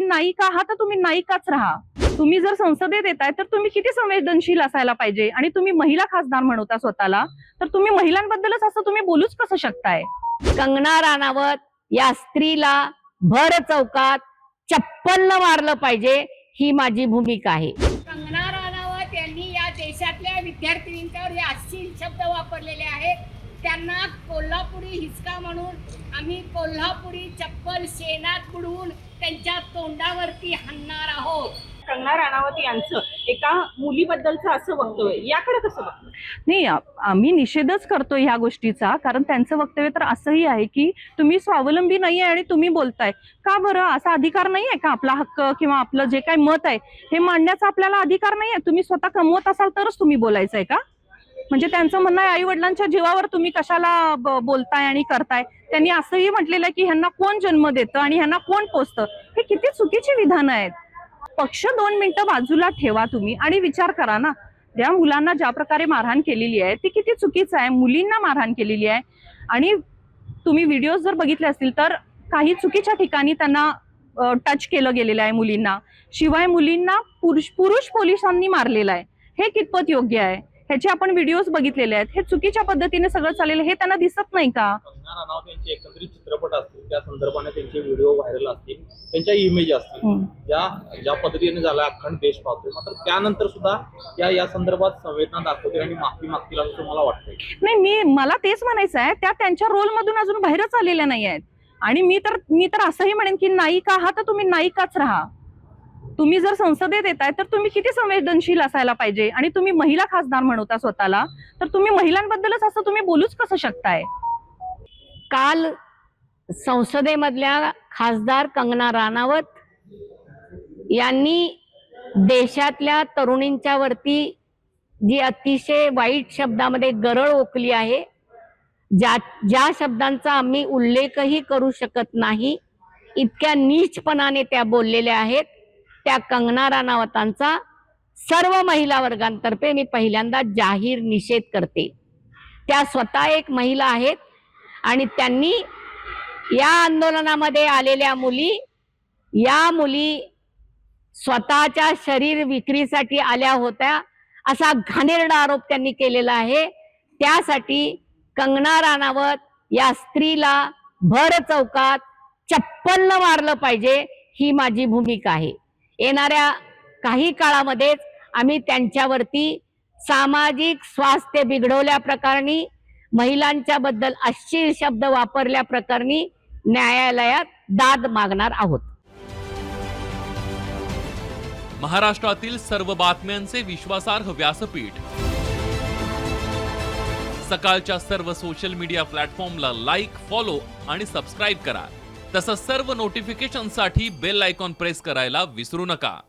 नायिका आहात तर तुम्ही नायिकाच राहा. तुम्ही जर संसदेत येताय तर तुम्ही किती संवेदनशील असायला पाहिजे. आणि तुम्ही महिला खासदार म्हणता स्वतःला, तर तुम्ही महिलांबद्दलच असं तुम्ही बोलूच कसं शकताय? कंगना राणावत या स्त्रीला भर चौकात चप्पलनं मारलं पाहिजे, ही माझी भूमिका आहे. कंगना राणावत यांनी या देशातल्या विद्यार्थिनींच्यावर हे अश्लील शब्द वापरलेले आहेत. त्यांना कोल्हापुरी हिसका म्हणून आम्ही कोल्हापुरी चप्पल शेणात बुडवून त्यांच्या तोंडावरती हाणणार आहोत. कंगना राणावत यांचं एका मुलीबद्दलचं असं वक्तव्य, याकडे कसं बघतो? नाही, आम्ही निषेधच करतो ह्या गोष्टीचा. कारण त्यांचं वक्तव्य तर असंही आहे की तुम्ही स्वावलंबी नाहीये आणि तुम्ही बोलताय का बरं? असा अधिकार नाहीये का? आपला हक्क किंवा आपलं जे काही मत आहे हे मांडण्याचा आपल्याला अधिकार नाहीये? तुम्ही स्वतः कमवत असाल तरच तुम्ही बोलायचंय का? म्हणजे त्यांचं म्हणणं आहे आई वडिलांच्या जीवावर तुम्ही कशाला बोलताय आणि करताय. त्यांनी असंही म्हटलेलं आहे की ह्यांना कोण जन्म देतं आणि ह्यांना कोण पोसतं. हे किती चुकीची विधानं आहेत. पक्ष 2 मिनिटं बाजूला ठेवा तुम्ही आणि विचार करा ना. त्या मुलांना ज्या प्रकारे मारहाण केलेली आहे ती किती चुकीचं आहे. मुलींना मारहाण केलेली आहे आणि तुम्ही व्हिडिओज जर बघितले असतील तर काही चुकीच्या ठिकाणी त्यांना टच केलं गेलेलं आहे मुलींना. शिवाय मुलींना पुरुष पोलिसांनी मारलेलं आहे. हे कितपत योग्य आहे? ह्याचे आपण व्हिडिओज बघितलेले आहेत. हे चुकीच्या पद्धतीने सगळं चाललेलं हे त्यांना दिसत नाही का? कंगना राणावत यांचे एकंदरीत चित्रपट असतील, त्या संदर्भाने त्यांचे व्हिडिओ व्हायरल असतील, त्यांच्या इमेज असतील, ज्या पद्धतीने झाला अखंड देश पाहतोय, मात्र त्यानंतर सुद्धा या संदर्भात संवेदना दाखवतील आणि माफी मागतील असं मला वाटतंय. नाही, मला तेच म्हणायचं आहे, त्या त्यांच्या रोल मधून अजून बाहेरच आलेल्या नाही आहेत. आणि मी तर असंही म्हणेन की नायिका आहात तर तुम्ही नायिकाच राहा. तुम्ही जर संसदेत येताय तर तुम्ही किती संवेदनशील असायला पाहिजे. आणि तुम्ही महिला खासदार म्हणता स्वतःला, तर तुम्ही महिलांबद्दलच असं तुम्ही बोलूच कसं शकताय? काल संसदेमधल्या खासदार कंगना राणावत यांनी देशातल्या तरुणींच्या वरती जी अतिशय वाईट शब्दामध्ये गरळ ओकली आहे, ज्या शब्दांचा आम्ही उल्लेखही करू शकत नाही, इतक्या नीचपणाने त्या बोललेल्या आहेत, त्या कंगना राणावतांचा सर्व महिला वर्गांतर्फे मी पहिल्यांदा जाहीर निषेध करते. त्या स्वतः एक महिला आहेत आणि त्यांनी या आंदोलनामध्ये आलेल्या मुली स्वतःच्या शरीर विक्रीसाठी आल्या होत्या असा घाणेरडा आरोप त्यांनी केलेला आहे. त्यासाठी कंगना राणावत या स्त्रीला भर चौकात चप्पलनं मारलं पाहिजे, ही माझी भूमिका आहे. येणाऱ्या काही काळामध्येच आम्ही त्यांच्यावरती सामाजिक स्वास्थ्य बिघडवल्या प्रकरणी, महिलांच्या बद्दल अश्लील शब्द वापरल्या प्रकरणी न्यायालयात दाद मागणार आहोत. महाराष्ट्रातील सर्व बातम्यांचे विश्वासार्ह व्यासपीठ, सकाळच्या सर्व सोशल मीडिया प्लॅटफॉर्मला लाईक, फॉलो आणि सबस्क्राईब करा. तसंच सर्व नोटिफिकेशनसाठी बेल आयकॉन प्रेस करायला विसरू नका.